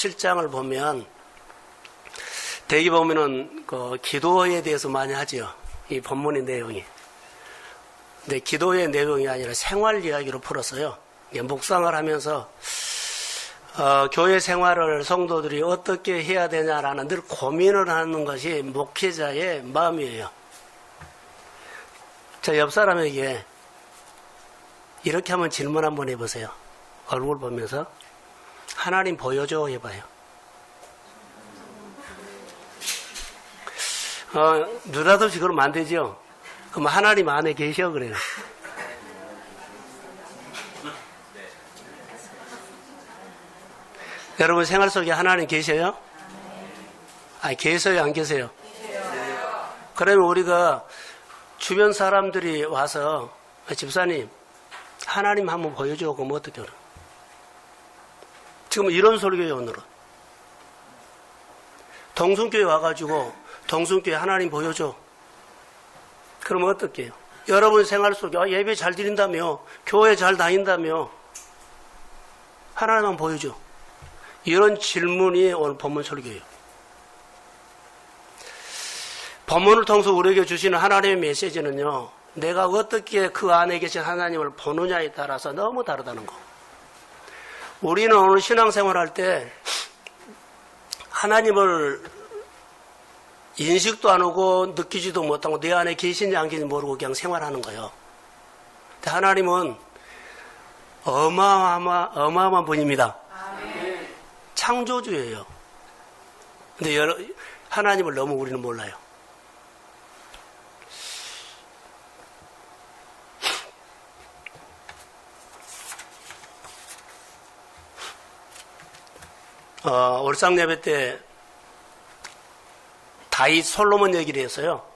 7장을 보면 대개 보면은 그 기도에 대해서 많이 하죠. 이 본문의 내용이. 근데 기도의 내용이 아니라 생활 이야기로 풀었어요. 묵상을 하면서 교회 생활을 성도들이 어떻게 해야 되냐라는 늘 고민을 하는 것이 목회자의 마음이에요. 저 옆 사람에게 이렇게 한번 질문 한번 해보세요. 얼굴 보면서 하나님 보여줘 해봐요. 느닷없이 그러면 안 되죠. 그럼 하나님 안에 계셔 그래요. 여러분 생활 속에 하나님 계셔요? 아니 계세요 안 계세요? 그러면 우리가 주변 사람들이 와서 집사님 하나님 한번 보여줘 그러면 어떻게 그래요? 지금 이런 설교예요 오늘은. 동순교회 와가지고 동순교회 하나님 보여줘. 그러면 어떻게 해요? 여러분 생활 속에 예배 잘 드린다며 교회 잘 다닌다며 하나님 한번 보여줘. 이런 질문이 오늘 본문 설교예요. 본문을 통해서 우리에게 주시는 하나님의 메시지는요. 내가 어떻게 그 안에 계신 하나님을 보느냐에 따라서 너무 다르다는 거. 우리는 오늘 신앙생활할 때 하나님을 인식도 안 하고 느끼지도 못하고 내 안에 계신지 안 계신지 모르고 그냥 생활하는 거예요. 근데 하나님은 어마어마한 분입니다. 창조주예요. 근데 하나님을 너무 우리는 몰라요. 올상 예배 때 다윗 솔로몬 얘기를 했어요.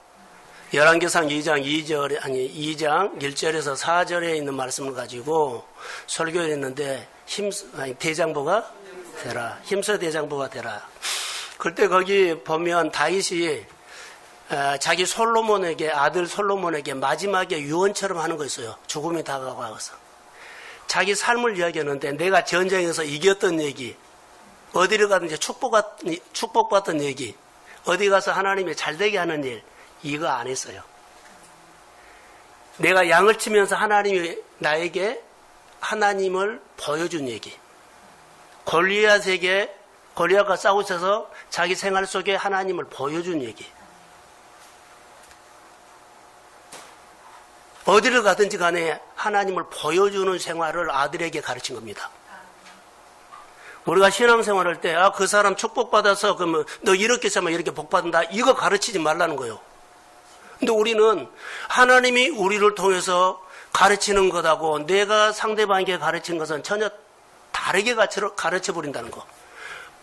열왕기상 2장 1절에서 4절에 있는 말씀을 가지고 설교를 했는데 대장부가 되라. 힘써 대장부가 되라. 그때 거기 보면 다윗이 자기 솔로몬에게 아들 솔로몬에게 마지막에 유언처럼 하는 거 있어요. 죽음이 다가와서 자기 삶을 이야기하는데 내가 전쟁에서 이겼던 얘기, 어디를 가든지 축복받던 얘기, 어디 가서 하나님이 잘되게 하는 일, 이거 안 했어요. 내가 양을 치면서 하나님이 나에게 하나님을 보여준 얘기, 골리앗과 싸우셔서 자기 생활 속에 하나님을 보여준 얘기, 어디를 가든지 간에 하나님을 보여주는 생활을 아들에게 가르친 겁니다. 우리가 신앙생활할 때 그 사람 축복받아서 그러면 너 이렇게 살면 이렇게 복받는다 이거 가르치지 말라는 거예요. 근데 우리는 하나님이 우리를 통해서 가르치는 것하고 내가 상대방에게 가르친 것은 전혀 다르게 가르쳐버린다는 거.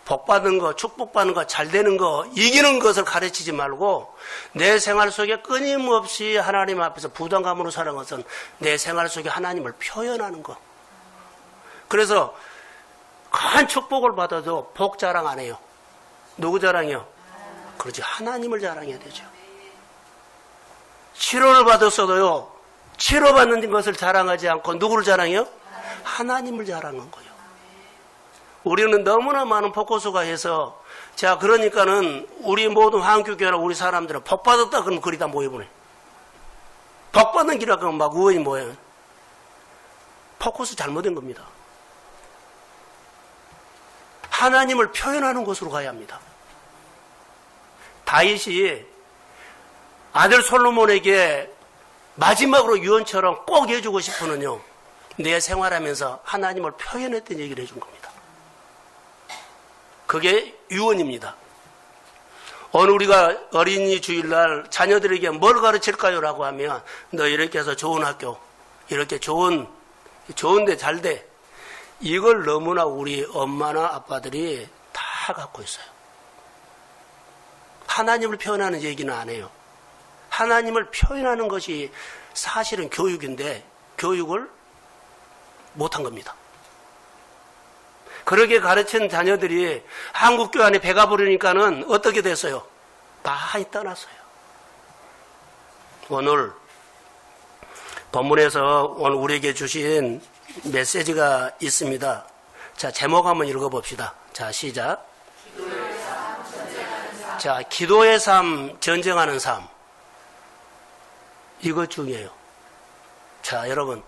복받는 거, 축복받는 거, 잘되는 거, 이기는 것을 가르치지 말고 내 생활 속에 끊임없이 하나님 앞에서 부담감으로 사는 것은 내 생활 속에 하나님을 표현하는 거. 그래서 큰 축복을 받아도 복 자랑 안 해요. 누구 자랑이요? 그렇지, 하나님을 자랑해야 되죠. 치료를 받았어도요, 치료받는 것을 자랑하지 않고 누구를 자랑해요? 하나님을 자랑한 거예요. 우리는 너무나 많은 포커스가 해서, 자, 그러니까는 우리 모든 한국교회나 우리 사람들은 복 받았다 그러면 그리 다 모여보네. 복 받는 길이라 그러면 막 우연히 모여요. 포커스 잘못된 겁니다. 하나님을 표현하는 곳으로 가야 합니다. 다윗이 아들 솔로몬에게 마지막으로 유언처럼 꼭 해주고 싶으면요, 내 생활하면서 하나님을 표현했던 얘기를 해준 겁니다. 그게 유언입니다. 오늘 우리가 어린이 주일날 자녀들에게 뭘 가르칠까요? 라고 하면 너 이렇게 해서 좋은 학교, 이렇게 좋은데 잘 돼. 이걸 너무나 우리 엄마나 아빠들이 다 갖고 있어요. 하나님을 표현하는 얘기는 안 해요. 하나님을 표현하는 것이 사실은 교육인데 교육을 못한 겁니다. 그렇게 가르친 자녀들이 한국교회 안에 배가 부르니까는 어떻게 됐어요? 많이 떠났어요. 오늘 본문에서 오늘 우리에게 주신 메시지가 있습니다. 자, 제목 한번 읽어봅시다. 자, 시작. 자, 기도의 삶, 전쟁하는 삶. 이거 중요해요. 자, 여러분,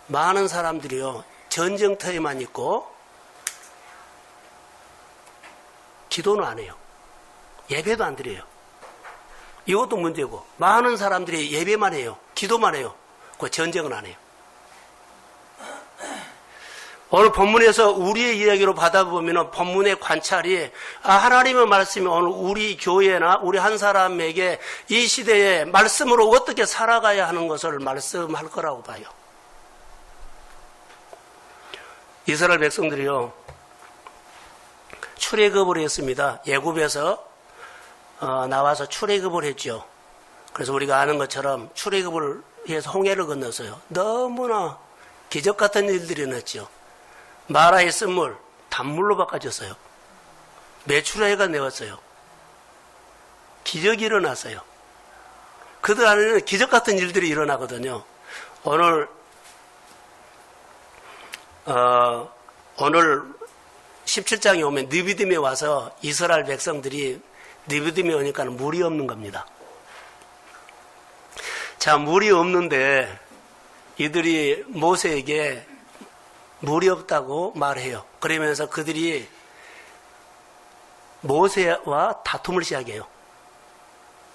많은 사람들이요, 전쟁터에만 있고, 기도는 안 해요. 예배도 안 드려요. 이것도 문제고, 많은 사람들이 예배만 해요. 기도만 해요. 그 전쟁은 안 해요. 오늘 본문에서 우리의 이야기로 받아보면 본문의 관찰이 하나님의 말씀이 오늘 우리 교회나 우리 한 사람에게 이 시대에 말씀으로 어떻게 살아가야 하는 것을 말씀할 거라고 봐요. 이스라엘 백성들이요, 출애굽을 했습니다. 애굽에서 나와서 출애굽을 했죠. 그래서 우리가 아는 것처럼 출애굽을 해서 홍해를 건넜어요. 너무나 기적 같은 일들이 일어났죠. 마라의 쓴물 단물로 바꿔졌어요. 메추라기가 내왔어요. 기적이 일어났어요. 그들 안에는 기적 같은 일들이 일어나거든요. 오늘 17장에 오면 느비딤에 와서 이스라엘 백성들이 느비딤에 오니까 물이 없는 겁니다. 자, 물이 없는데 이들이 모세에게 물이 없다고 말해요. 그러면서 그들이 모세와 다툼을 시작해요.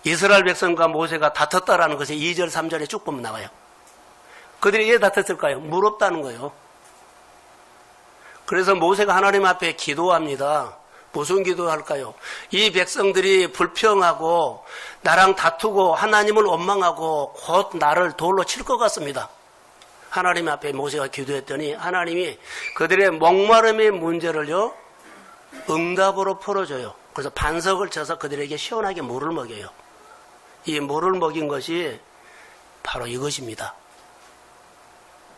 이스라엘 백성과 모세가 다퉜다라는 것이 2절, 3절에 쭉 보면 나와요. 그들이 왜 다퉜을까요? 물 없다는 거예요. 그래서 모세가 하나님 앞에 기도합니다. 무슨 기도할까요? 이 백성들이 불평하고 나랑 다투고 하나님을 원망하고 곧 나를 돌로 칠 것 같습니다. 하나님 앞에 모세가 기도했더니 하나님이 그들의 목마름의 문제를요, 응답으로 풀어줘요. 그래서 반석을 쳐서 그들에게 시원하게 물을 먹여요. 이 물을 먹인 것이 바로 이것입니다.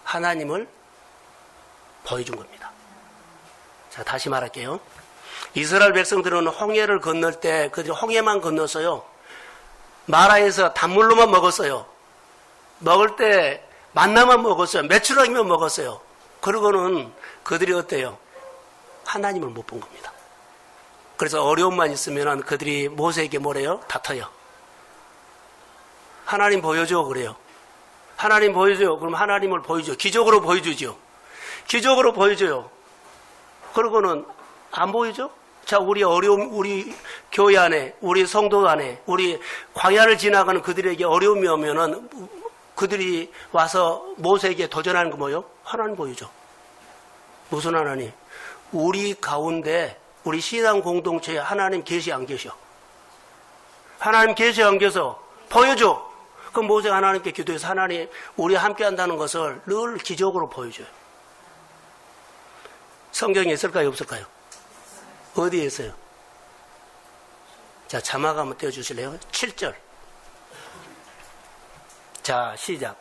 하나님을 보여준 겁니다. 자, 다시 말할게요. 이스라엘 백성들은 홍해를 건널 때 그들이 홍해만 건넜어요. 마라에서 단물로만 먹었어요. 먹을 때 만나만 먹었어요. 메추라기만 먹었어요. 그러고는 그들이 어때요? 하나님을 못 본 겁니다. 그래서 어려움만 있으면 그들이 모세에게 뭐래요? 다퉈요. 하나님 보여줘 그래요. 하나님 보여줘요. 그럼 하나님을 보여줘. 기적으로 보여주죠. 기적으로 보여줘요. 그러고는 안 보이죠? 자, 우리 어려움, 우리 교회 안에, 우리 성도 안에, 우리 광야를 지나가는 그들에게 어려움이 오면은 그들이 와서 모세에게 도전하는 거 뭐예요? 하나님 보여줘. 무슨 하나님? 우리 가운데, 우리 신앙 공동체에 하나님 계시 안 계셔? 하나님 계시 안 계셔? 보여줘. 그럼 모세가 하나님께 기도해서 하나님, 우리 함께 한다는 것을 늘 기적으로 보여줘요. 성경에 있을까요? 없을까요? 어디에 있어요? 자, 자막 한번 떼어주실래요? 7절. 자, 시작.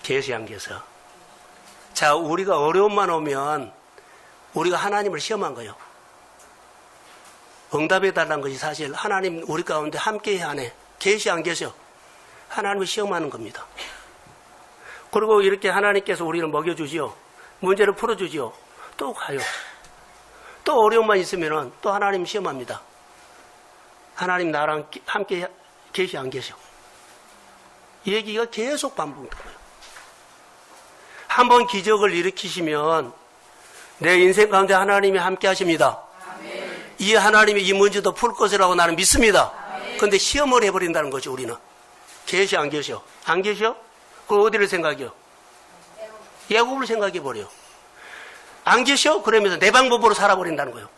계시 안 계셔? 자, 우리가 어려움만 오면 우리가 하나님을 시험한 거예요. 응답해달라는 것이 사실 하나님 우리 가운데 함께 하네. 계시 안 계셔? 하나님을 시험하는 겁니다. 그리고 이렇게 하나님께서 우리를 먹여주지요. 문제를 풀어주지요. 또 가요. 또 어려움만 있으면 또 하나님 시험합니다. 하나님 나랑 함께 계시 안 계셔? 이 얘기가 계속 반복되는 거예요. 한번 기적을 일으키시면 내 인생 가운데 하나님이 함께 하십니다. 이 하나님이 이 문제도 풀 것이라고 나는 믿습니다. 그런데 시험을 해버린다는 거죠, 우리는. 계시 안 계셔? 안 계셔? 그럼 어디를 생각해요? 애굽을 생각해버려. 안 계셔? 그러면서 내 방법으로 살아버린다는 거예요.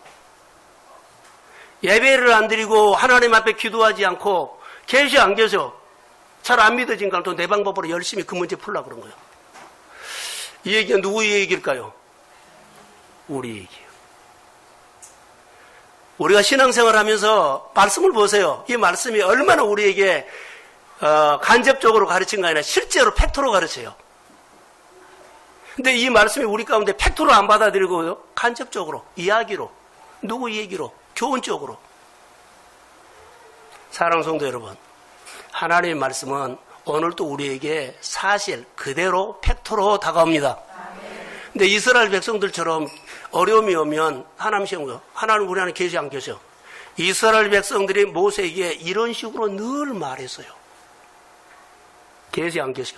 예배를 안 드리고 하나님 앞에 기도하지 않고 계시 안 계셔? 잘 안 믿어진가 또 내 방법으로 열심히 그 문제 풀려고 그런 거예요. 이 얘기가 누구의 얘기일까요? 우리 얘기예요. 우리가 신앙생활 하면서 말씀을 보세요. 이 말씀이 얼마나 우리에게 간접적으로 가르친 거 아니라 실제로 팩토로 가르쳐요. 근데 이 말씀이 우리 가운데 팩토로 안 받아들이고 간접적으로, 이야기로, 누구 얘기로? 교훈적으로. 사랑하는 성도 여러분, 하나님의 말씀은 오늘도 우리에게 사실 그대로 팩토로 다가옵니다. 근데 이스라엘 백성들처럼 어려움이 오면 하나님 시험 거예요. 하나님 우리 안에 계시 안 계셔? 이스라엘 백성들이 모세에게 이런 식으로 늘 말했어요. 계시 안 계셔?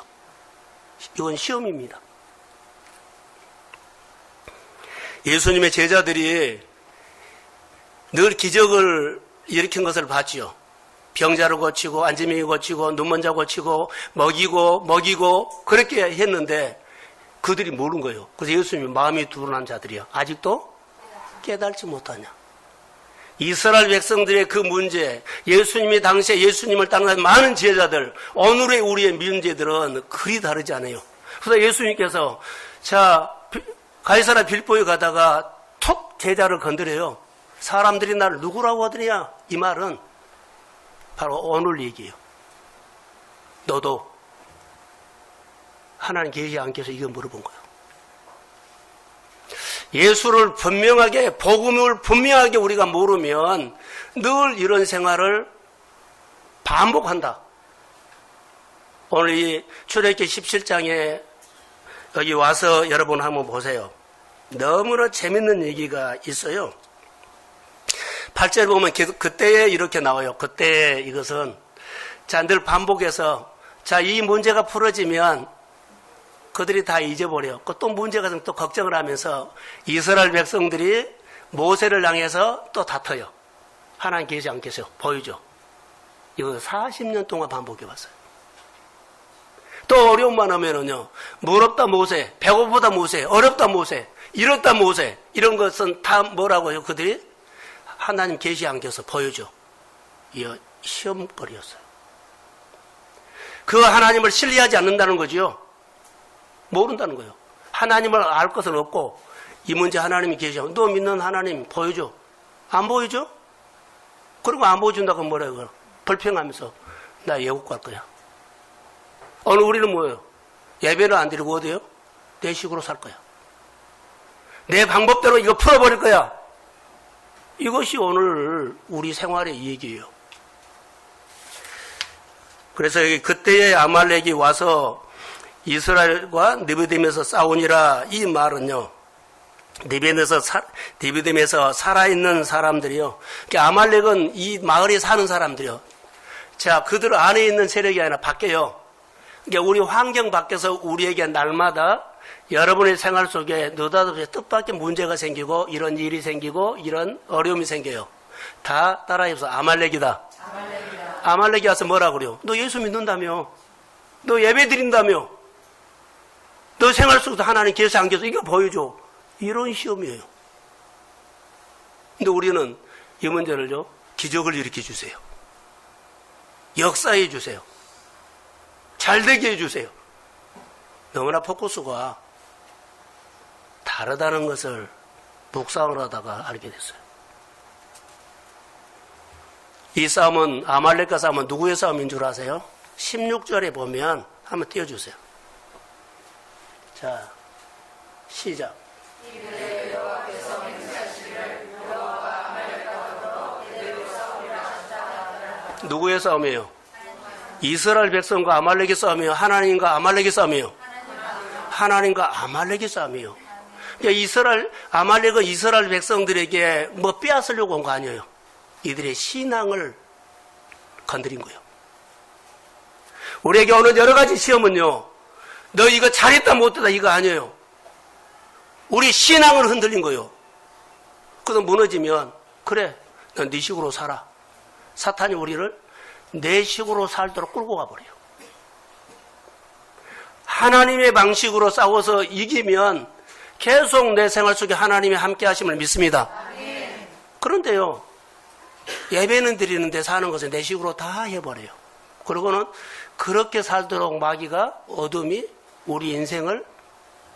이건 시험입니다. 예수님의 제자들이 늘 기적을 일으킨 것을 봤지요. 병자를 고치고 안지명이 고치고 눈먼 자 고치고 먹이고 그렇게 했는데 그들이 모르는 거예요. 그래서 예수님이 마음이 둔한 자들이요. 아직도 깨달지 못하냐. 이스라엘 백성들의 그 문제, 예수님이 당시에 예수님을 따르는 많은 제자들, 오늘의 우리의 문제들은 그리 다르지 않아요. 그래서 예수님께서 자 가이사랴 빌보에 가다가 톡 제자를 건드려요. 사람들이 나를 누구라고 하더냐? 이 말은 바로 오늘 얘기예요. 너도 하나님 계시 안 계셔? 이거 물어본 거예요. 예수를 분명하게, 복음을 분명하게 우리가 모르면 늘 이런 생활을 반복한다. 오늘 이 출애굽기 17장에 여기 와서 여러분 한번 보세요. 너무나 재밌는 얘기가 있어요. 8절 보면 그때에 이렇게 나와요. 그때에 이것은 자, 늘 반복해서 자, 이 문제가 풀어지면 그들이 다 잊어버려. 또 문제가 좀 또 걱정을 하면서 이스라엘 백성들이 모세를 향해서 또 다퉈요. 하나님 계시 안 계셔? 보이죠? 이거 40년 동안 반복해 왔어요. 또 어려움만 하면은요, 무럽다 모세, 배고프다 모세, 어렵다 모세, 이렇다 모세, 이런 것은 다 뭐라고요? 그들이 하나님 계시 안 계셔? 보여줘. 이거 시험거리였어요. 그 하나님을 신뢰하지 않는다는 거지요. 모른다는 거예요. 하나님을 알 것은 없고 이 문제 하나님이 계셔. 너 믿는 하나님 보여줘. 안 보여줘? 그리고 안 보여준다고 뭐라고요? 불평하면서 나 예국 갈 거야. 오늘 우리는 뭐예요? 예배를 안 드리고 어디요? 내 식으로 살 거야. 내 방법대로 이거 풀어버릴 거야. 이것이 오늘 우리 생활의 얘기예요. 그래서 그때의 아말렉이 와서 이스라엘과 느비딤에서 싸우니라 이 말은요. 느비딤에서 살아있는 사람들이요. 아말렉은 이 마을에 사는 사람들이요. 자, 그들 안에 있는 세력이 아니라 밖에요. 그러니까 우리 환경 밖에서 우리에게 날마다 여러분의 생활 속에 느닷없이 뜻밖의 문제가 생기고 이런 일이 생기고 이런 어려움이 생겨요. 다 따라해서 아말렉이다. 아말렉이 와서 뭐라 그래요? 너 예수 믿는다며? 너 예배 드린다며? 너 생활 속에서 하나님 계시 안 계셔? 이거 보여줘. 이런 시험이에요. 근데 우리는 이 문제를요, 기적을 일으켜 주세요. 역사해 주세요. 잘되게 해주세요. 너무나 포커스가 다르다는 것을 묵상을 하다가 알게 됐어요. 이 싸움은, 아말렉과 싸움은 누구의 싸움인 줄 아세요? 16절에 보면 한번 띄워주세요. 자, 시작. 누구의 싸움이에요? 이스라엘 백성과 아말렉의 싸움이에요? 하나님과 아말렉의 싸움이에요? 하나님과 아말렉의 싸움이에요. 그러니까 아말렉은 이스라엘 백성들에게 뭐 빼앗으려고 온 거 아니에요. 이들의 신앙을 건드린 거예요. 우리에게 오는 여러 가지 시험은요, 너 이거 잘했다 못했다 이거 아니에요. 우리 신앙을 흔들린 거예요. 그래서 무너지면 그래, 넌 네 식으로 살아. 사탄이 우리를 내 식으로 살도록 끌고 가버려요. 하나님의 방식으로 싸워서 이기면 계속 내 생활 속에 하나님의 함께 하심을 믿습니다. 그런데요, 예배는 드리는데 사는 것을 내 식으로 다 해버려요. 그러고는 그렇게 살도록 마귀가, 어둠이 우리 인생을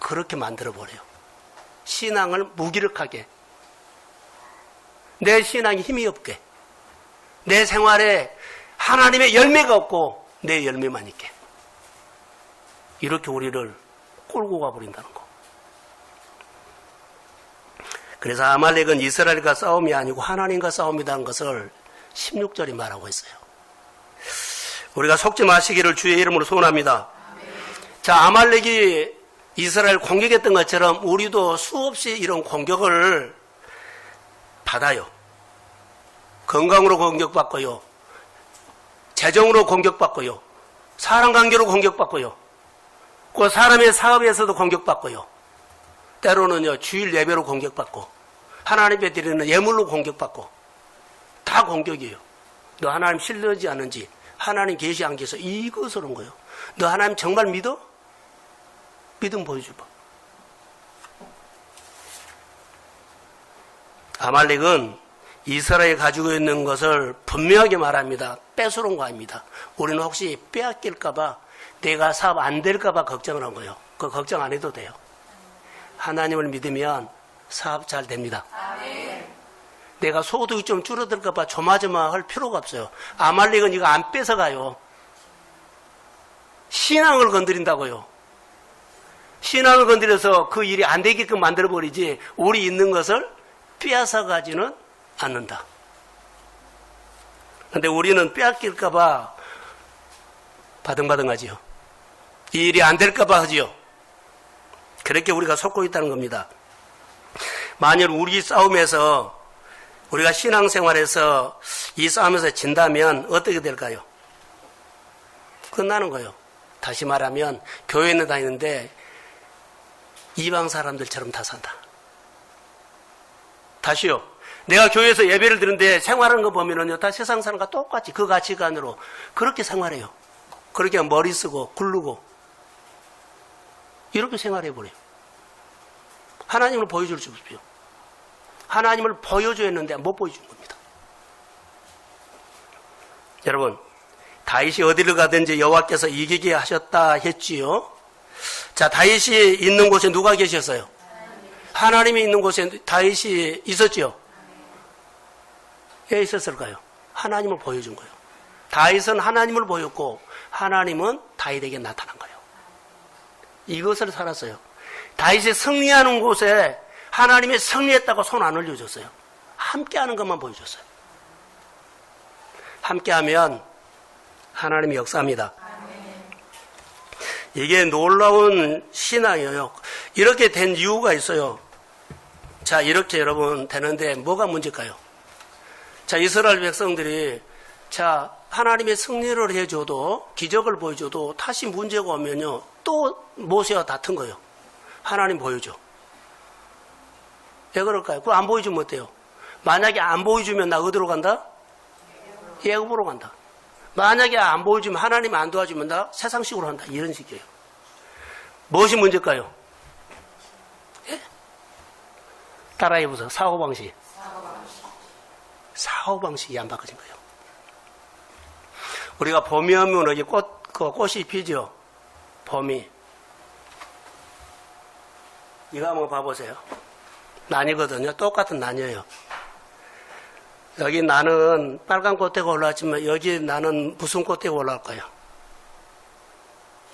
그렇게 만들어버려요. 신앙을 무기력하게, 내 신앙이 힘이 없게, 내 생활에 하나님의 열매가 없고 내 열매만 있게, 이렇게 우리를 끌고 가버린다는 거. 그래서 아말렉은 이스라엘과 싸움이 아니고 하나님과 싸움이라는 것을 16절이 말하고 있어요. 우리가 속지 마시기를 주의 이름으로 소원합니다. 자, 아말렉이 이스라엘 공격했던 것처럼 우리도 수없이 이런 공격을 받아요. 건강으로 공격받고요. 재정으로 공격받고요. 사람 관계로 공격받고요. 그 사람의 사업에서도 공격받고요. 때로는요, 주일 예배로 공격받고, 하나님께 드리는 예물로 공격받고, 다 공격이에요. 너 하나님 신뢰하지 않는지, 하나님 계시 안 계셔, 이것을 온 거예요. 너 하나님 정말 믿어? 믿음 보여줘봐. 아말렉은 이스라엘이 가지고 있는 것을 분명하게 말합니다. 뺏어온 거 아닙니다. 우리는 혹시 빼앗길까봐, 내가 사업 안 될까봐 걱정을 한 거예요. 그거 걱정 안 해도 돼요. 하나님을 믿으면 사업 잘 됩니다. 아멘. 내가 소득이 좀 줄어들까봐 조마조마할 필요가 없어요. 아말렉은 이거 안 뺏어가요. 신앙을 건드린다고요. 신앙을 건드려서 그 일이 안 되게끔 만들어버리지, 우리 있는 것을 빼앗아가지는 않는다. 근데 우리는 빼앗길까봐 바등바등하지요. 이 일이 안 될까봐 하지요. 그렇게 우리가 속고 있다는 겁니다. 만일 우리 싸움에서, 우리가 신앙생활에서 이 싸움에서 진다면 어떻게 될까요? 끝나는 거예요. 다시 말하면 교회는 다니는데 이방 사람들처럼 다 산다. 다시요. 내가 교회에서 예배를 드는데 생활하는 거 보면은요, 다 세상 사람과 똑같이 그 가치관으로 그렇게 생활해요. 그렇게 머리 쓰고 굴르고 이렇게 생활해버려요. 하나님을 보여줄 수 없어요. 하나님을 보여줘야 했는데 못 보여준 겁니다. 여러분, 다윗이 어디를 가든지 여호와께서 이기게 하셨다 했지요. 자, 다윗이 있는 곳에 누가 계셨어요? 하나님이 있는 곳에 다윗이 있었지요. 왜 있었을까요? 하나님을 보여준 거예요. 다윗은 하나님을 보였고 하나님은 다윗에게 나타난 거예요. 이것을 살았어요. 다윗이 승리하는 곳에 하나님이 승리했다고 손 안 올려줬어요. 함께하는 것만 보여줬어요. 함께하면 하나님이 역사합니다. 이게 놀라운 신앙이에요. 이렇게 된 이유가 있어요. 자, 이렇게 여러분 되는데 뭐가 문제일까요? 자, 이스라엘 백성들이, 자, 하나님의 승리를 해줘도, 기적을 보여줘도 다시 문제가 오면요, 또 모세와 다툰 거예요. 하나님 보여줘. 왜 그럴까요? 그거 안 보여주면 어때요? 만약에 안 보여주면 나 어디로 간다? 예굽으로 간다. 만약에 안 보여주면, 하나님 안 도와주면 나 세상식으로 한다. 이런 식이에요. 무엇이 문제일까요? 예? 따라해보세요. 사고방식. 사고방식이 안 바꿔진 거예요. 우리가 봄이 오면 여기 꽃이 피죠? 봄이. 이거 한번 봐보세요. 난이거든요. 똑같은 난이에요. 여기 나는 빨간 꽃대가 올라왔지만 여기 나는 무슨 꽃대가 올라올까요?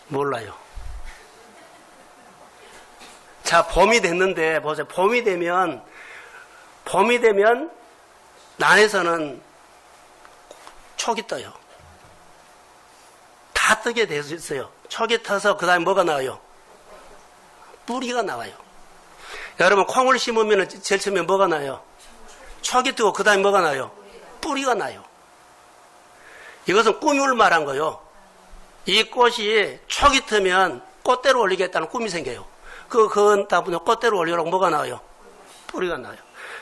몰라요. 자, 봄이 됐는데 보세요. 봄이 되면 난에서는 촉이 떠요. 다 뜨게 되어 있어요. 촉이 터서 그 다음에 뭐가 나와요? 뿌리가 나와요. 여러분, 콩을 심으면 제일 처음에 뭐가 나요? 촉이 뜨고 그 다음에 뭐가 나요? 뿌리가 나요. 이것은 꿈을 말한 거예요. 이 꽃이 촉이 트면 꽃대로 올리겠다는 꿈이 생겨요. 그건 다음에 꽃대로 올리라고 뭐가 나와요? 뿌리가 나요.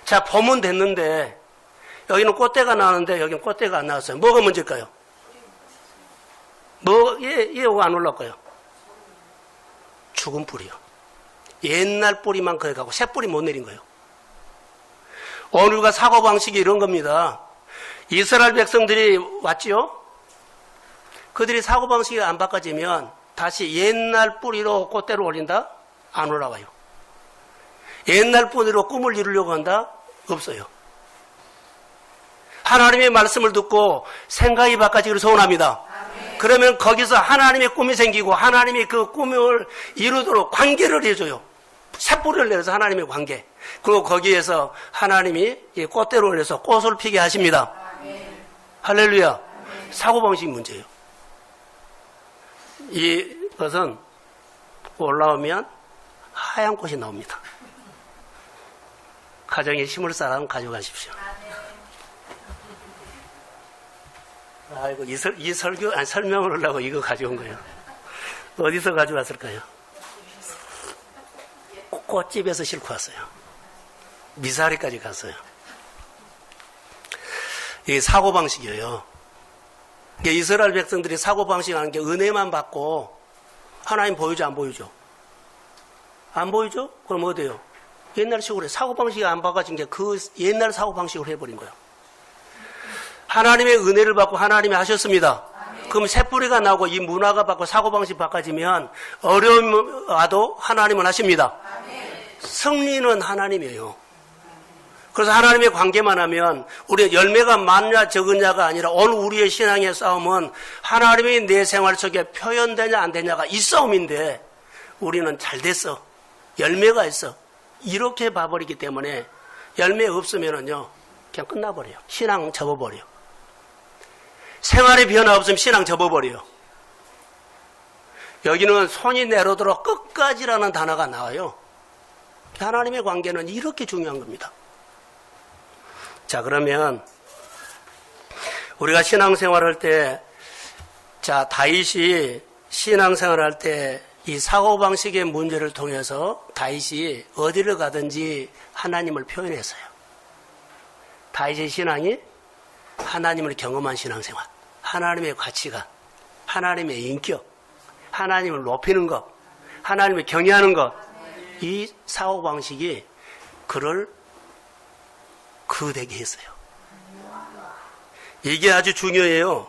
자, 봄은 됐는데 여기는 꽃대가 나오는데 여기는 꽃대가 안 나왔어요. 뭐가 문제일까요? 얘 안 올라올까요? 죽은 뿌리요. 옛날 뿌리만 거기 가고 새 뿌리 못 내린 거예요. 오늘과 사고방식이 이런 겁니다. 이스라엘 백성들이 왔지요? 그들이 사고방식이 안 바꿔지면 다시 옛날 뿌리로 꽃대로 올린다? 안 올라와요. 옛날 뿌리로 꿈을 이루려고 한다? 없어요. 하나님의 말씀을 듣고 생각이 바꿔지기를 소원합니다. 그러면 거기서 하나님의 꿈이 생기고 하나님이 그 꿈을 이루도록 관계를 해줘요. 새 뿌리를 내려서 하나님의 관계. 그리고 거기에서 하나님이 이 꽃대로 올려서 꽃을 피게 하십니다. 할렐루야. 사고방식 문제예요. 이것은 올라오면 하얀 꽃이 나옵니다. 가정에 심을 사람 가져가십시오. 아이고, 이 설교, 아니, 설명을 하려고 이거 가져온 거예요. 어디서 가져왔을까요? 꽃집에서 싣고 왔어요. 미사리까지 갔어요. 이게 사고방식이에요. 이스라엘 백성들이 사고방식 하는 게 은혜만 받고 하나님 보여줘, 안 보여줘? 안 보여줘? 그럼 어때요? 옛날 식으로 해. 사고방식이 안 바꿔진 게 그 옛날 사고방식으로 해버린 거예요. 하나님의 은혜를 받고 하나님이 하셨습니다. 그럼 새뿌리가 나오고 이 문화가 바뀌고 사고방식 바꿔지면 어려움이 와도 하나님은 하십니다. 승리는 하나님이에요. 그래서 하나님의 관계만 하면 우리 열매가 많냐 적으냐가 아니라 오늘 우리의 신앙의 싸움은 하나님이 내 생활 속에 표현되냐 안 되냐가 이 싸움인데 우리는 잘 됐어. 열매가 있어. 이렇게 봐버리기 때문에 열매 없으면은요 그냥 끝나버려요. 신앙 접어버려. 생활의 변화 없으면 신앙 접어버려요. 여기는 손이 내려오도록 끝까지라는 단어가 나와요. 하나님의 관계는 이렇게 중요한 겁니다. 자, 그러면 우리가 신앙생활할 때, 자, 다윗이 신앙생활할 때 이 사고방식의 문제를 통해서 다윗이 어디를 가든지 하나님을 표현했어요. 다윗의 신앙이 하나님을 경험한 신앙생활, 하나님의 가치관, 하나님의 인격, 하나님을 높이는 것, 하나님을 경외하는 것, 이 사고방식이 그를 그되게 했어요. 이게 아주 중요해요.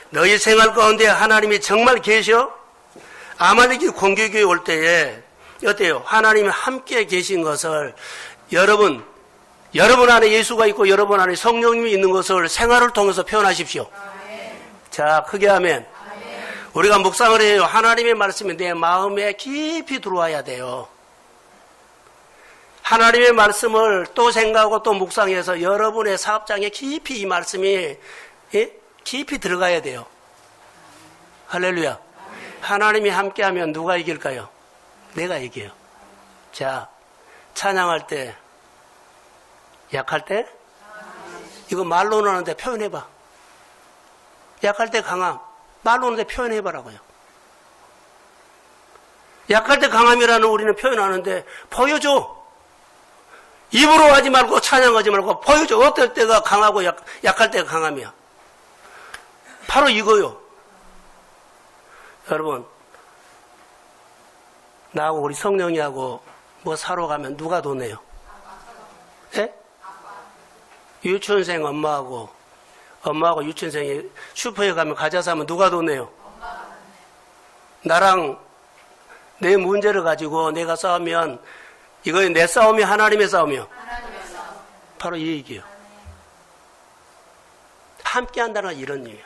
너희 생활 가운데 하나님이 정말 계셔? 아말렉이 공격이 올 때에 어때요? 하나님이 함께 계신 것을 여러분 안에 예수가 있고 여러분 안에 성령님이 있는 것을 생활을 통해서 표현하십시오. 자, 크게 하면 우리가 묵상을 해요. 하나님의 말씀이 내 마음에 깊이 들어와야 돼요. 하나님의 말씀을 또 생각하고 또 묵상해서 여러분의 사업장에 깊이 이 말씀이 깊이 들어가야 돼요. 할렐루야. 하나님이 함께하면 누가 이길까요? 내가 이겨요. 자, 찬양할 때, 약할 때, 이거 말로는 하는데 표현해봐. 약할 때 강함, 말로는 하는데 표현해봐라고요. 약할 때 강함이라는 우리는 표현하는데 보여줘. 입으로 하지 말고 찬양하지 말고 보여줘. 어떨 때가 강하고 약할 때가 강함이야. 바로 이거요. 여러분, 나하고 우리 성령이하고 뭐 사러 가면 누가 돈 내요? 예? 유치원생 엄마하고 유치원생이 슈퍼에 가면 과자 사면 누가 돈 내요? 나랑 내 문제를 가지고 내가 싸우면 이거 내 싸움이 하나님의 싸움이요. 바로 이 얘기예요. 함께 한다는 건 이런 얘기예요.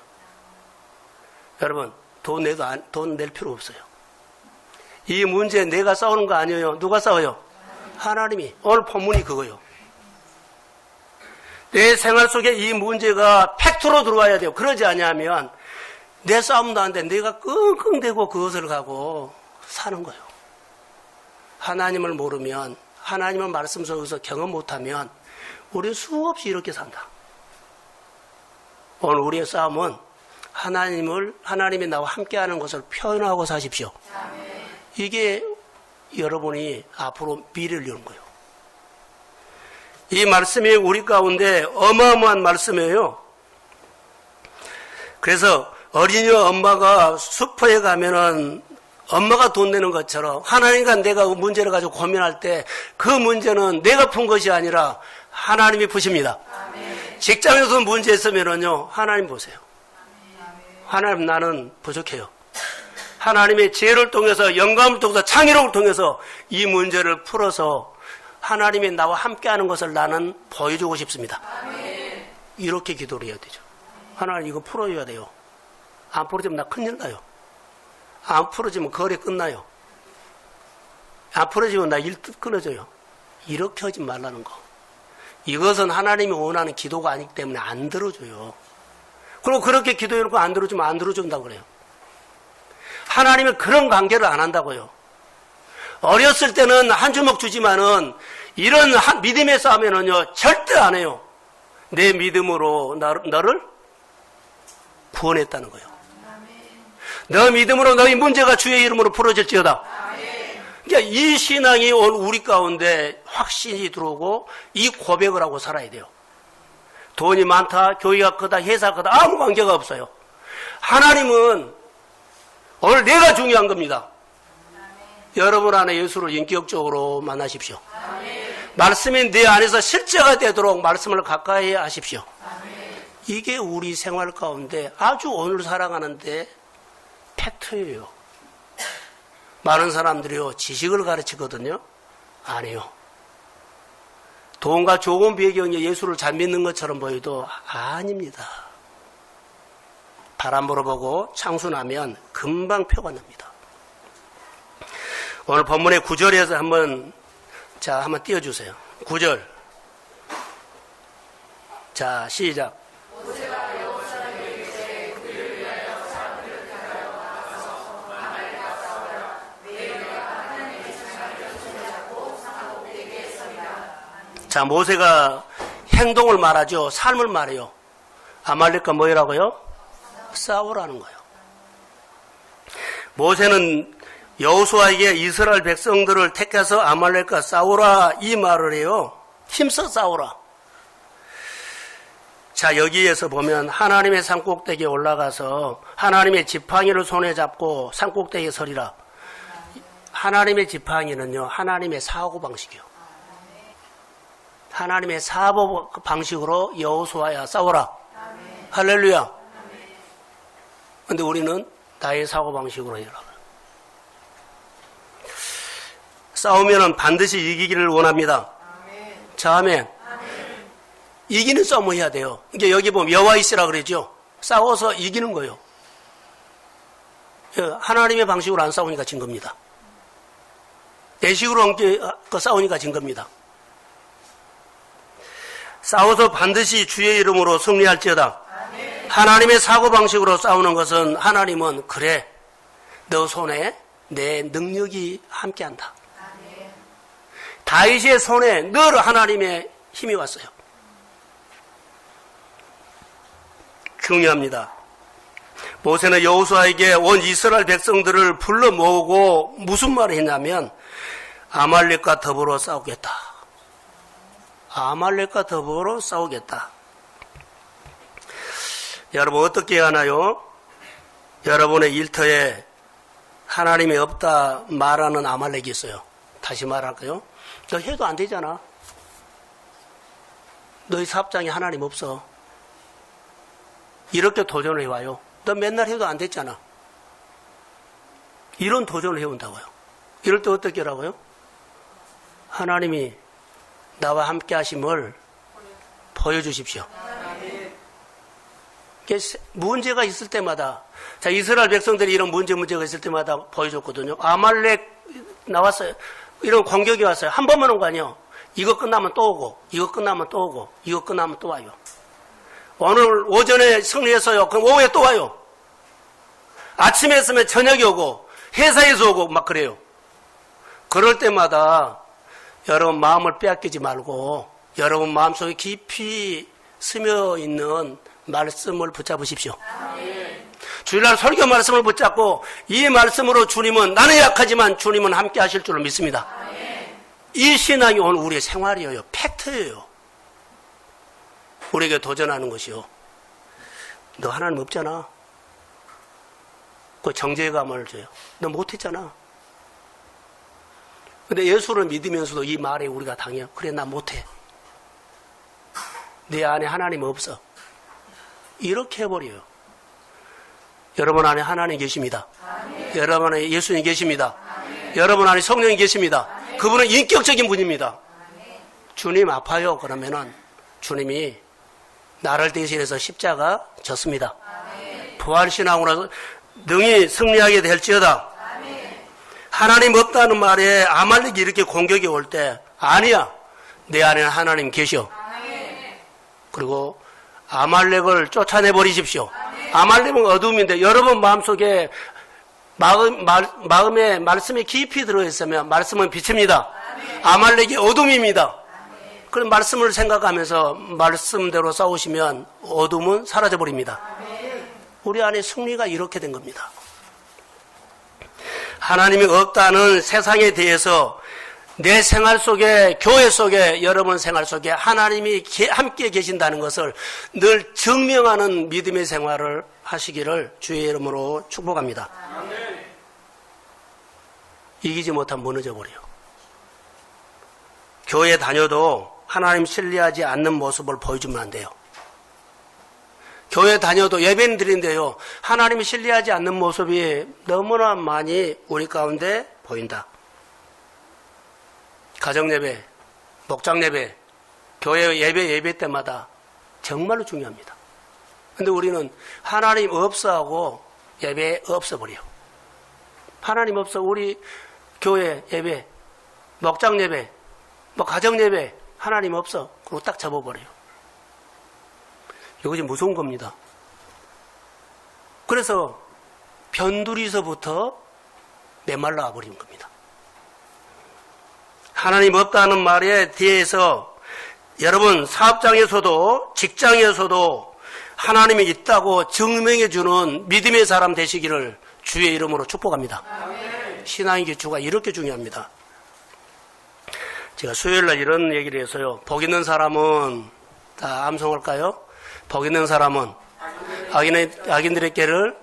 여러분, 돈 낼 필요 없어요. 이 문제 내가 싸우는 거 아니에요. 누가 싸워요? 하나님이. 오늘 본문이 그거예요. 내 생활 속에 이 문제가 팩트로 들어와야 돼요. 그러지 않으면 내 싸움도 안 돼. 내가 끙끙대고 그것을 가고 사는 거예요. 하나님을 모르면, 하나님의 말씀 속에서 경험 못하면 우리 수없이 이렇게 산다. 오늘 우리의 싸움은 하나님이 나와 함께하는 것을 표현하고 사십시오. 이게 여러분이 앞으로 미래를 여는 거예요. 이 말씀이 우리 가운데 어마어마한 말씀이에요. 그래서 어린이 엄마가 슈퍼에 가면은 엄마가 돈 내는 것처럼 하나님과 내가 문제를 가지고 고민할 때 그 문제는 내가 푼 것이 아니라 하나님이 푸십니다. 직장에서 문제 있으면은요, 하나님 보세요. 하나님, 나는 부족해요. 하나님의 지혜를 통해서, 영감을 통해서, 창의력을 통해서 이 문제를 풀어서 하나님이 나와 함께하는 것을 나는 보여주고 싶습니다. 이렇게 기도를 해야 되죠. 하나님, 이거 풀어줘야 돼요. 안 풀어주면 나 큰일 나요. 안 풀어주면 거래 끝나요. 안 풀어주면 나 일 끊어져요. 이렇게 하지 말라는 거. 이것은 하나님이 원하는 기도가 아니기 때문에 안 들어줘요. 그리고 그렇게 기도해놓고 안 들어주면 안 들어준다고 그래요. 하나님은 그런 관계를 안 한다고요. 어렸을 때는 한 주먹 주지만은 이런 믿음의 싸움에는요 절대 안 해요. 내 믿음으로 너를 구원했다는 거예요. 너 믿음으로 너희 문제가 주의 이름으로 풀어질지어다. 그러니까 이 신앙이 우리 가운데 확신이 들어오고 이 고백을 하고 살아야 돼요. 돈이 많다, 교회가 크다, 회사가 크다 아무 관계가 없어요. 하나님은 오늘 내가 중요한 겁니다. 여러분 안에 예수를 인격적으로 만나십시오. 말씀이 내 안에서 실제가 되도록 말씀을 가까이 하십시오. 이게 우리 생활 가운데 아주 오늘 살아가는데 팩트예요. 많은 사람들이요 지식을 가르치거든요. 아니요. 돈과 좋은 배경에 예수를 잘 믿는 것처럼 보여도 아닙니다. 바람 불어보고 창순하면 금방 표가 납니다. 오늘 본문의 9절에서 한번 띄워주세요. 9절. 자, 시작. 자, 모세가 행동을 말하죠. 삶을 말해요. 아말렉과 뭐라고요? 싸우라는 거예요. 모세는 여호수아에게 이스라엘 백성들을 택해서 아말렉과 싸우라 이 말을 해요. 힘써 싸우라. 자, 여기에서 보면 하나님의 산꼭대기에 올라가서 하나님의 지팡이를 손에 잡고 산꼭대기에 서리라. 하나님의 지팡이는요 하나님의 사고방식이요. 하나님의 사고 방식으로 여호수아야 싸워라. 할렐루야. 근데 우리는 나의 사고 방식으로 해라. 싸우면은 반드시 이기기를 원합니다. 자, 아멘. 이기는 싸움을 해야 돼요. 이게 여기 보면 여호와이시라 그러죠. 싸워서 이기는 거예요. 하나님의 방식으로 안 싸우니까 진 겁니다. 내 식으로 싸우니까 진 겁니다. 싸워서 반드시 주의 이름으로 승리할지어다. 하나님의 사고방식으로 싸우는 것은 하나님은 그래 너 손에 내 능력이 함께한다. 다윗의 손에 늘 하나님의 힘이 왔어요. 중요합니다. 모세는 여호수아에게 온 이스라엘 백성들을 불러 모으고 무슨 말을 했냐면 아말렉과 더불어 싸우겠다. 아말렉과 더불어 싸우겠다. 여러분 어떻게 하나요? 여러분의 일터에 하나님이 없다 말하는 아말렉이 있어요. 다시 말할까요? 너 해도 안 되잖아. 너희 사업장에 하나님 없어. 이렇게 도전을 해와요. 너 맨날 해도 안 됐잖아. 이런 도전을 해온다고요. 이럴 때 어떻게 하라고요? 하나님이 나와 함께 하심을 보여주십시오. 문제가 있을 때마다, 자, 이스라엘 백성들이 이런 문제가 있을 때마다 보여줬거든요. 아말렉 나왔어요. 이런 공격이 왔어요. 한 번만 온 거 아니에요. 이거 끝나면 또 오고, 이거 끝나면 또 오고, 이거 끝나면 또 와요. 오늘 오전에 승리했어요. 그럼 오후에 또 와요. 아침에 했으면 저녁에 오고, 회사에서 오고, 막 그래요. 그럴 때마다 여러분 마음을 빼앗기지 말고, 여러분 마음속에 깊이 스며 있는 말씀을 붙잡으십시오. 주일날 설교 말씀을 붙잡고 이 말씀으로 주님은 나는 약하지만 주님은 함께 하실 줄을 믿습니다. 이 신앙이 오늘 우리의 생활이에요. 팩트예요. 우리에게 도전하는 것이요. 너 하나님 없잖아. 그 정죄감을 줘요. 너 못했잖아. 근데 예수를 믿으면서도 이 말에 우리가 당해요. 그래 나 못해. 내 안에 하나님 없어. 이렇게 해버려요. 여러분 안에 하나님 계십니다. 아멘. 여러분 안에 예수님 계십니다. 아멘. 여러분 안에 성령이 계십니다. 아멘. 그분은 인격적인 분입니다. 아멘. 주님 아파요. 그러면은 주님이 나를 대신해서 십자가 졌습니다. 아멘. 부활신앙으로 능히 승리하게 될지어다. 아멘. 하나님 없다는 말에 아말렉이 이렇게 공격이 올 때 아니야. 내 안에는 하나님 계셔. 그리고 아말렉을 쫓아내 버리십시오. 아말렉은 어둠인데 여러분 마음속에 마음에 말씀이 깊이 들어있으면 말씀은 빛입니다. 아말렉이 어둠입니다. 그런 말씀을 생각하면서 말씀대로 싸우시면 어둠은 사라져버립니다. 우리 안에 승리가 이렇게 된 겁니다. 하나님이 없다는 세상에 대해서 내 생활 속에, 교회 속에, 여러분 생활 속에 하나님이 함께 계신다는 것을 늘 증명하는 믿음의 생활을 하시기를 주의 이름으로 축복합니다. 이기지 못하면 무너져 버려요. 교회 다녀도 하나님 신뢰하지 않는 모습을 보여주면 안 돼요. 교회 다녀도 예배는 드린데요, 하나님이 신뢰하지 않는 모습이 너무나 많이 우리 가운데 보인다. 가정예배, 목장예배, 교회 예배 때마다 정말로 중요합니다. 근데 우리는 하나님 없어하고 예배 없어버려. 하나님 없어 우리 교회 예배, 목장예배, 가정예배 하나님 없어. 그리고 딱 접어버려요. 이것이 무서운 겁니다. 그래서 변두리서부터 메말라 버린 겁니다. 하나님 없다는 말에 대해서 여러분 사업장에서도 직장에서도 하나님이 있다고 증명해주는 믿음의 사람 되시기를 주의 이름으로 축복합니다. 아멘. 신앙의 기초가 이렇게 중요합니다. 제가 수요일날 이런 얘기를 해서요, 복 있는 사람은 다 암송할까요? 복 있는 사람은 악인들의 길을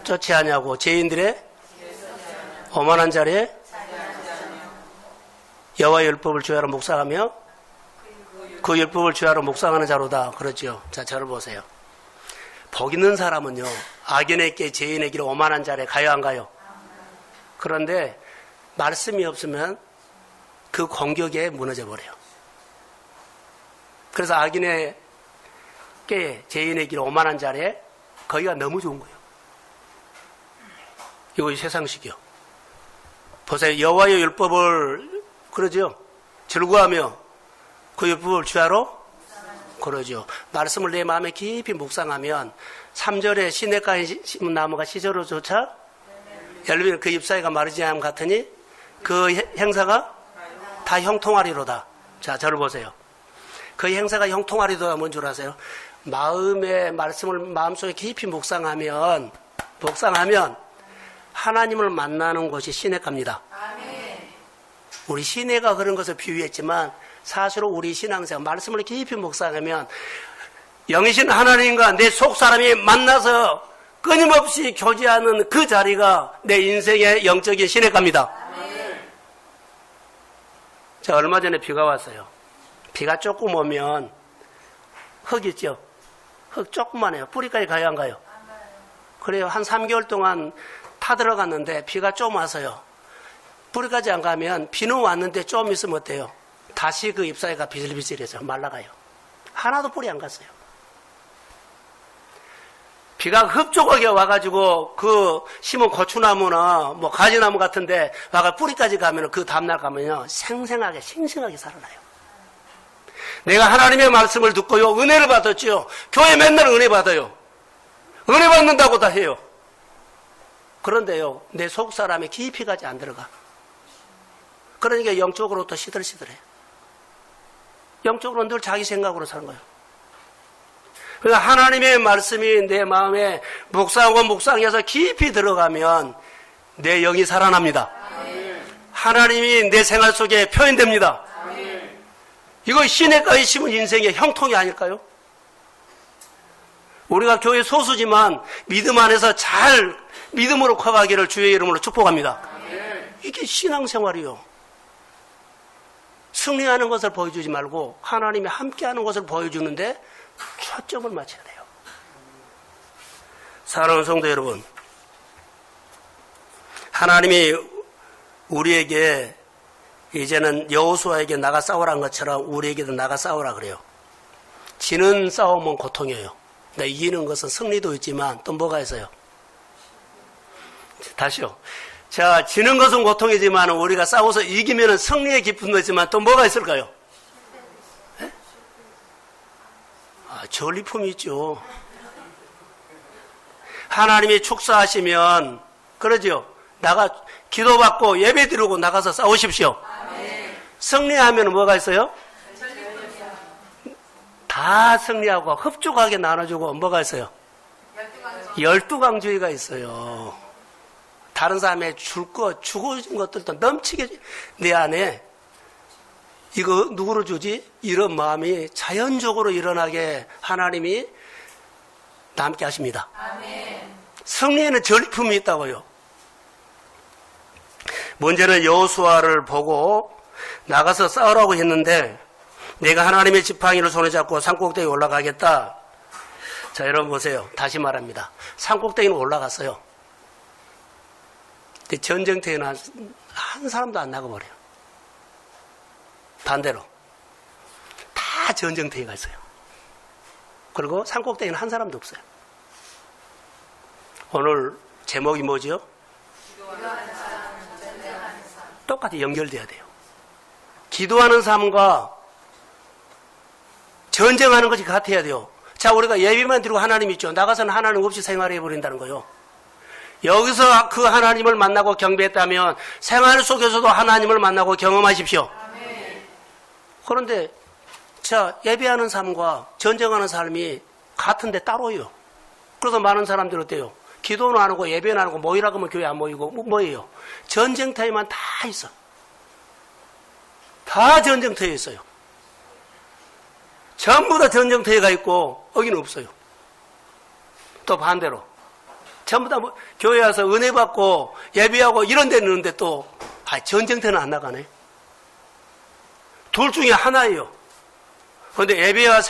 쫓지 아니하고 죄인들의 오만한 자리에 여호와의 율법을 주야로 묵상하며 그 율법을 주야로 묵상하는 자로다. 그렇죠. 자, 저를 보세요. 복 있는 사람은요, 악인에게 죄인의 길 오만한 자리에 가요 안 가요? 그런데 말씀이 없으면 그 공격에 무너져 버려요. 그래서 악인에게 죄인의 길 오만한 자리에 거기가 너무 좋은 거예요. 이것이 세상식이요. 보세요. 여호와의 율법을 그러죠. 즐거워하며 그 율법을 주야로 그러죠. 말씀을 내 마음에 깊이 묵상하면 3절에 시냇가에 심은 나무가 시절로조차 열리면 그 잎사귀가 마르지 않음 같으니 그 행사가 다 형통하리로다. 자, 저를 보세요. 그 행사가 형통하리로다 뭔 줄 아세요? 마음의 말씀을 마음속에 깊이 묵상하면 하나님을 만나는 곳이 시냇가입니다. 우리 시내가 그런 것을 비유했지만 사실은 우리 신앙생활 말씀을 깊이 묵상하면 영이신 하나님과 내 속사람이 만나서 끊임없이 교제하는 그 자리가 내 인생의 영적인 시냇가입니다. 자, 얼마 전에 비가 왔어요. 비가 조금 오면 흙 있죠. 흙 조금만 해요. 뿌리까지 가요 안 가요? 그래요. 한 3개월 동안 타들어갔는데 비가 좀 와서요. 뿌리까지 안 가면 비는 왔는데 좀 있으면 어때요? 다시 그 잎사귀가 비슬비슬해서 말라가요. 하나도 뿌리 안 갔어요. 비가 흡족하게 와가지고 그 심은 고추나무나 가지나무 같은데 와가 뿌리까지 가면 그 다음날 가면요 생생하게 싱싱하게 살아나요. 내가 하나님의 말씀을 듣고요 은혜를 받았지요. 교회 맨날 은혜 받아요. 은혜 받는다고 다 해요. 그런데요 내 속사람에 깊이 가지 안 들어가. 그러니까 영적으로 더 시들시들해. 영적으로 늘 자기 생각으로 사는 거예요. 그러니까 하나님의 말씀이 내 마음에 묵상해서 깊이 들어가면 내 영이 살아납니다. 하나님이 내 생활 속에 표현됩니다. 이거 시냇가에 심은 인생의 형통이 아닐까요? 우리가 교회 소수지만 믿음 안에서 잘 믿음으로 커가기를 주의 이름으로 축복합니다. 이게 신앙생활이요. 승리하는 것을 보여주지 말고 하나님이 함께하는 것을 보여주는데 초점을 맞춰야 돼요. 사랑하는 성도 여러분, 하나님이 우리에게 이제는 여호수아에게 나가 싸우라는 것처럼 우리에게도 나가 싸우라 그래요. 지는 싸움은 고통이에요. 근데 이기는 것은 승리도 있지만 또 뭐가 있어요? 다시요. 자, 지는 것은 고통이지만 우리가 싸워서 이기면 승리의 기쁨도 있지만 또 뭐가 있을까요? 네? 전리품이 있죠. 하나님이 축사하시면 그러죠. 기도받고 예배 드리고 나가서 싸우십시오. 승리하면 뭐가 있어요? 다 승리하고 흡족하게 나눠주고 뭐가 있어요? 12강주의가 있어요. 다른 사람의 주어진 것들도 넘치게 내 안에 이거 누구로 주지? 이런 마음이 자연적으로 일어나게 하나님이 남게 하십니다. 승리에는 전리품이 있다고요. 문제는 여호수아를 보고 나가서 싸우라고 했는데 내가 하나님의 지팡이를 손에 잡고 산꼭대기에 올라가겠다. 자, 여러분 보세요. 다시 말합니다. 산꼭대기는 올라갔어요. 근데 전쟁터에는 한 사람도 안 나가버려요. 반대로 다 전쟁터에 가 있어요. 그리고 산꼭대기는 한 사람도 없어요. 오늘 제목이 뭐죠? 똑같이 연결돼야 돼요. 기도하는 삶과 전쟁하는 것이 같아야 돼요. 자, 우리가 예비만 드리고 하나님 있죠. 나가서는 하나님 없이 생활해 버린다는 거예요. 여기서 그 하나님을 만나고 경배했다면 생활 속에서도 하나님을 만나고 경험하십시오. 그런데 자, 예배하는 삶과 전쟁하는 삶이 같은데 따로요. 그래서 많은 사람들이 어때요? 기도는 안 하고 예배는 안 하고 모이라고 하면 교회 안 모이고 뭐예요? 전쟁터에만 다 있어. 다 전쟁터에 있어요. 전부 다 전쟁터에 가 있고 여기는 없어요. 또 반대로 전부 다 교회 와서 은혜 받고 예배하고 이런 데는 있는데 또 전쟁터는 안 나가네. 둘 중에 하나예요. 그런데 예배와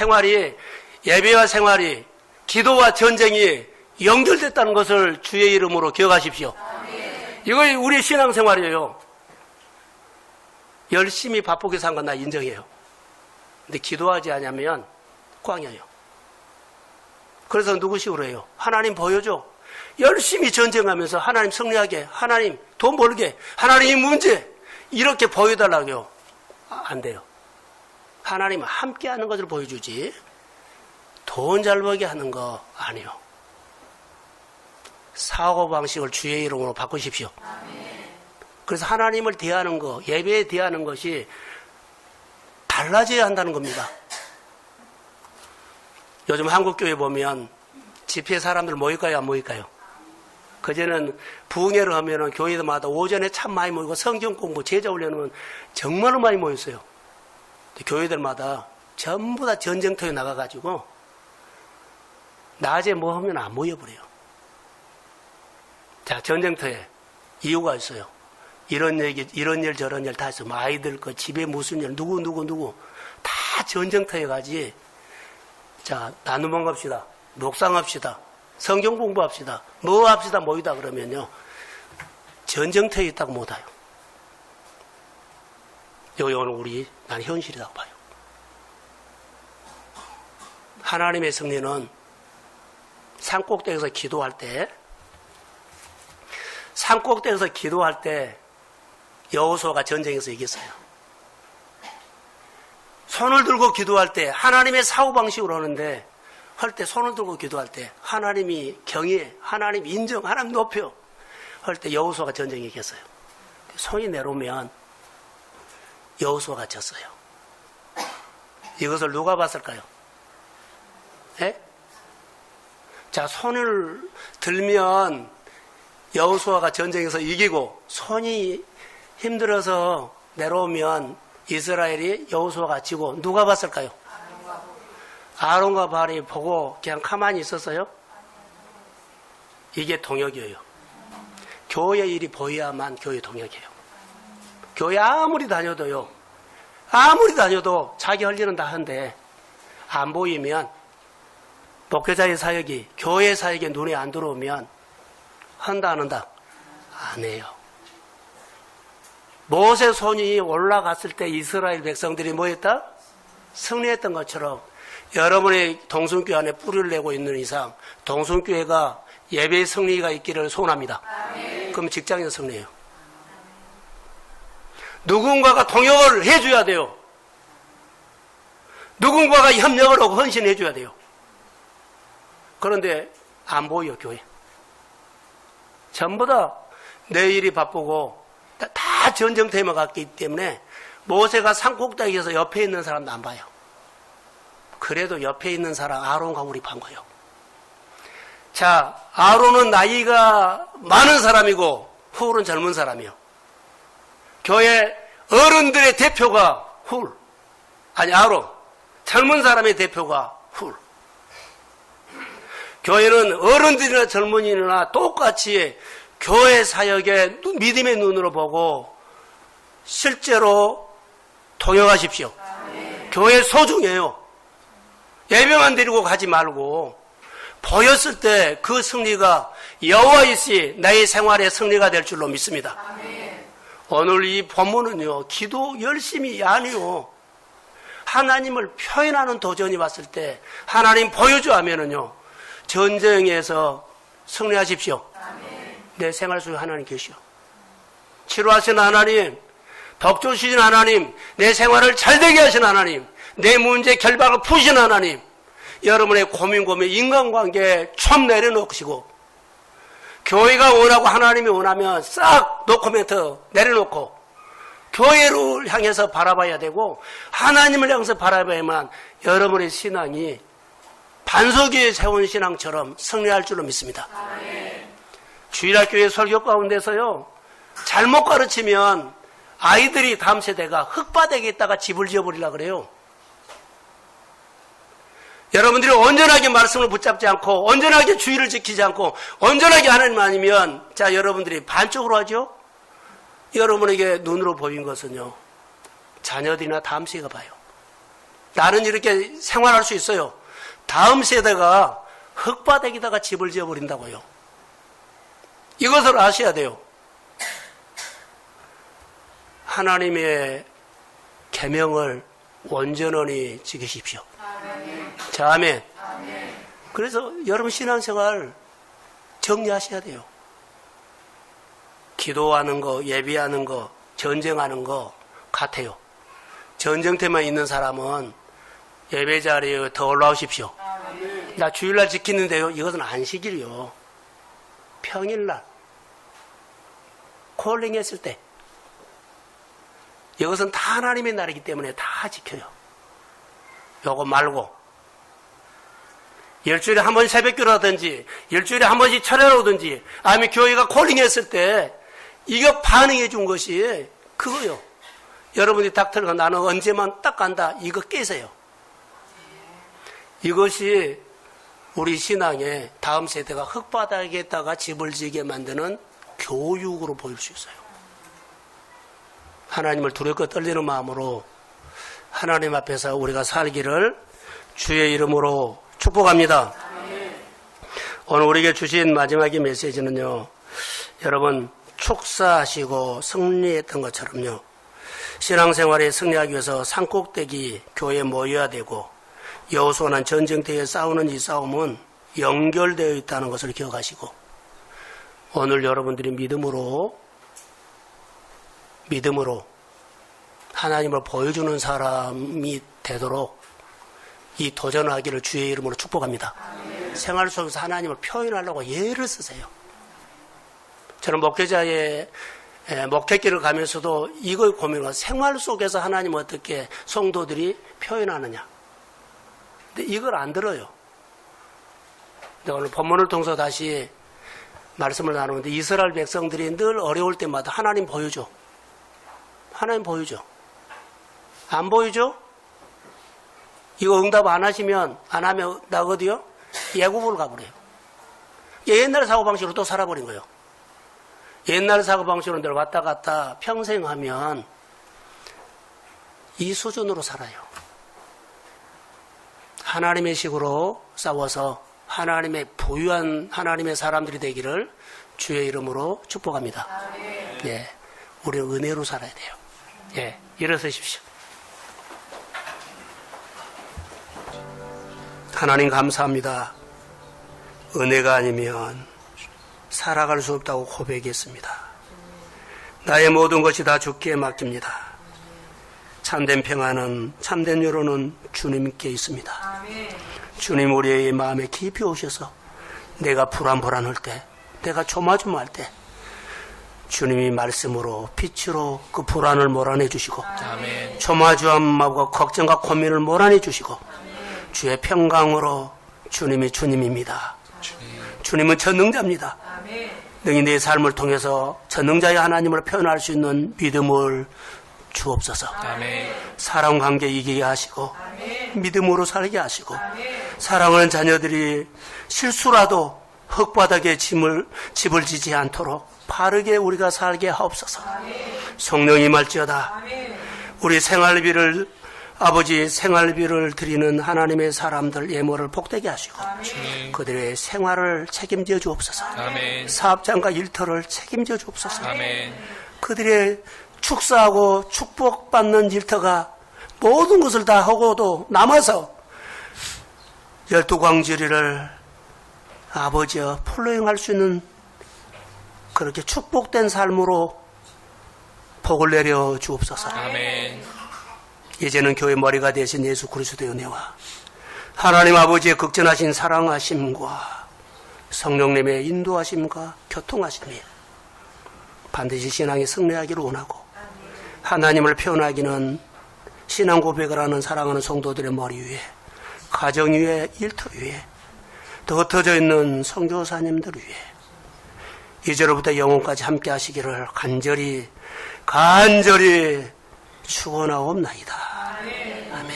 생활이 기도와 전쟁이 연결됐다는 것을 주의 이름으로 기억하십시오. 이거 우리의 신앙생활이에요. 열심히 바쁘게 산 건 나 인정해요. 근데 기도하지 않으면 꽝이에요. 그래서 누구식으로 해요? 하나님 보여줘. 열심히 전쟁하면서 하나님 승리하게, 하나님 돈 벌게, 하나님 문제 이렇게 보여달라고요. 안 돼요. 하나님은 함께하는 것을 보여주지 돈 잘 벌게 하는 거 아니에요. 사고방식을 주의 이름으로 바꾸십시오. 그래서 하나님을 대하는 거, 예배에 대하는 것이 달라져야 한다는 겁니다. 요즘 한국교회 보면 집회 사람들 모일까요? 안 모일까요? 그제는 부흥회를 하면은 교회마다 오전에 참 많이 모이고 성경 공부, 제자 훈련은 정말로 많이 모였어요. 교회들마다 전부 다 전쟁터에 나가가지고 낮에 뭐 하면 안 모여버려요. 자, 전쟁터에 이유가 있어요. 이런 얘기, 이런 일 저런 일 다 있어. 뭐 아이들 그 집에 무슨 일 누구 다 전쟁터에 가지. 자, 나눔원 갑시다. 묵상합시다. 성경 공부합시다. 뭐 합시다 모이다 그러면요 전쟁터에 있다고 못해요. 여기 오늘 난 현실이라고 봐요. 하나님의 승리는 산꼭대기에서 기도할 때 여호수아가 전쟁에서 이겼어요. 손을 들고 기도할 때 하나님의 사고방식으로 하는데 할 때 손을 들고 기도할 때 하나님이 경외, 하나님 인정, 하나님 높여 할 때 여호수아가 전쟁에 이겼어요. 손이 내려오면 여호수아가 졌어요. 이것을 누가 봤을까요? 예? 자, 손을 들면 여호수아가 전쟁에서 이기고 손이 힘들어서 내려오면 이스라엘이 여호수아가 지고 누가 봤을까요? 아론과 발이 보고 그냥 가만히 있었어요? 이게 동역이에요. 교회 일이 보여야만 교회 동역이에요. 교회 아무리 다녀도 자기 할 일은 다 한데 안 보이면 목회자의 사역이 교회 사역에 눈에 안 들어오면 한다 안 한다? 안 해요. 모세 손이 올라갔을 때 이스라엘 백성들이 뭐 했다? 승리했던 것처럼 여러분의 동성교회 안에 뿌리를 내고 있는 이상 동성교회가 예배의 승리가 있기를 소원합니다. 그럼 직장에서 승리해요. 누군가가 통역을 해줘야 돼요. 누군가가 협력을 하고 헌신해줘야 돼요. 그런데 안 보여, 교회. 전부 다 내일이 바쁘고 다 전쟁 테마 같기 때문에 모세가 산꼭대기에서 옆에 있는 사람도 안 봐요. 그래도 옆에 있는 사람 아론과 우리 반 거예요. 자, 아론은 나이가 많은 사람이고 훌은 젊은 사람이요. 교회 어른들의 대표가 아론. 젊은 사람의 대표가 훌. 교회는 어른들이나 젊은이나 똑같이 교회 사역에 믿음의 눈으로 보고 실제로 통역하십시오. 교회 소중해요. 예배만 드리고 가지 말고 보였을 때 그 승리가 여호와이시 나의 생활의 승리가 될 줄로 믿습니다. 오늘 이 본문은요, 기도 열심히 아니요, 하나님을 표현하는 도전이 왔을 때 하나님 보여줘 하면은요, 전쟁에서 승리하십시오. 내 생활 속에 하나님 계시오. 치료하신 하나님, 덕 주시는 하나님, 내 생활을 잘되게 하신 하나님, 내 문제 결박을 푸신 하나님, 여러분의 고민 인간관계에 좀 내려놓으시고, 교회가 원하고 하나님이 원하면 싹 노코멘트 내려놓고 교회를 향해서 바라봐야 되고 하나님을 향해서 바라봐야만 여러분의 신앙이 반석위에 세운 신앙처럼 승리할 줄로 믿습니다. 주일학교의 설교 가운데서요, 잘못 가르치면 아이들이 다음 세대가 흙바닥에 있다가 집을 지어버리려고 그래요. 여러분들이 온전하게 말씀을 붙잡지 않고 온전하게 주의를 지키지 않고 온전하게 하나님 아니면, 자, 여러분들이 반쪽으로 하죠? 여러분에게 눈으로 보인 것은요, 자녀들이나 다음 세대가 봐요. 나는 이렇게 생활할 수 있어요. 다음 세대가 흙바닥에다가 집을 지어버린다고요. 이것을 아셔야 돼요. 하나님의 계명을 온전히 지키십시오. 자, 아멘. 그래서 여러분 신앙생활 정리하셔야 돼요. 기도하는 거, 예비하는 거, 전쟁하는 거 같아요. 전쟁터만 있는 사람은 예배 자리에 더 올라오십시오. 나 주일날 지키는데요, 이것은 안식일이요. 평일날 콜링 했을 때 이것은 다 하나님의 날이기 때문에 다 지켜요. 요거 말고 일주일에 한 번 새벽기도 하든지 일주일에 한 번씩 철회를 오든지 아니면 교회가 콜링했을 때 이거 반응해 준 것이 그거요. 여러분이 딱 들어가 나는 언제만 딱 간다, 이거 깨세요. 이것이 우리 신앙의 다음 세대가 흙바닥에다가 집을 지게 만드는 교육으로 보일 수 있어요. 하나님을 두렵고 떨리는 마음으로 하나님 앞에서 우리가 살기를 주의 이름으로 축복합니다. 오늘 우리에게 주신 마지막의 메시지는요, 여러분 축사하시고 승리했던 것처럼요, 신앙생활에 승리하기 위해서 산꼭대기 교회에 모여야 되고 여호수아는 전쟁터에 싸우는 이 싸움은 연결되어 있다는 것을 기억하시고, 오늘 여러분들이 믿음으로 하나님을 보여주는 사람이 되도록 이 도전하기를 주의 이름으로 축복합니다. 생활 속에서 하나님을 표현하려고 예를 쓰세요. 저는 목회자의 목회길을 가면서도 이걸 고민해요. 생활 속에서 하나님을 어떻게 성도들이 표현하느냐. 근데 이걸 안 들어요. 근데 오늘 본문을 통해서 다시 말씀을 나누는데, 이스라엘 백성들이 늘 어려울 때마다 하나님 보여줘. 하나님 보여줘. 안 보여줘? 이거 응답 안 하시면, 안 하면 나 어디요? 예굽을 가버려요. 옛날 사고방식으로 또 살아버린 거예요. 옛날 사고방식으로 늘 왔다 갔다 평생 하면 이 수준으로 살아요. 하나님의 식으로 싸워서 하나님의 부유한 하나님의 사람들이 되기를 주의 이름으로 축복합니다. 예, 우리는 은혜로 살아야 돼요. 예, 일어서십시오. 하나님 감사합니다. 은혜가 아니면 살아갈 수 없다고 고백했습니다. 나의 모든 것이 다 주께 맡깁니다. 참된 평안은, 참된 위로는 주님께 있습니다. 주님 우리의 마음에 깊이 오셔서 내가 불안할 때, 내가 조마조마할 때 주님이 말씀으로 빛으로 그 불안을 몰아내 주시고 조마조마하고 걱정과 고민을 몰아내 주시고 주의 평강으로 주님이 주님입니다. 주님은 전능자입니다. 능히 내 삶을 통해서 전능자의 하나님을 표현할 수 있는 믿음을 주옵소서. 사랑 관계 이기게 하시고 믿음으로 살게 하시고 사랑하는 자녀들이 실수라도 흙바닥에 집을 지지 않도록 바르게 우리가 살게 하옵소서. 성령이 말지어다. 우리 생활비를 아버지 생활비를 드리는 하나님의 사람들 예물을 복되게 하시고 그들의 생활을 책임져 주옵소서. 사업장과 일터를 책임져 주옵소서. 그들의 축사하고 축복받는 일터가 모든 것을 다 하고도 남아서 12광주리를 아버지여 플로잉할 수 있는 그렇게 축복된 삶으로 복을 내려 주옵소서. 이제는 교회 머리가 되신 예수 그리스도의 은혜와 하나님 아버지의 극진하신 사랑하심과 성령님의 인도하심과 교통하심이 반드시 신앙이 승리하기를 원하고 하나님을 표현하기는 신앙 고백을 하는 사랑하는 성도들의 머리 위에 가정 위에 일터 위에 더 흩어져 있는 선교사님들 위에 이제로부터 영원까지 함께 하시기를 간절히 축원하옵나이다. 아멘.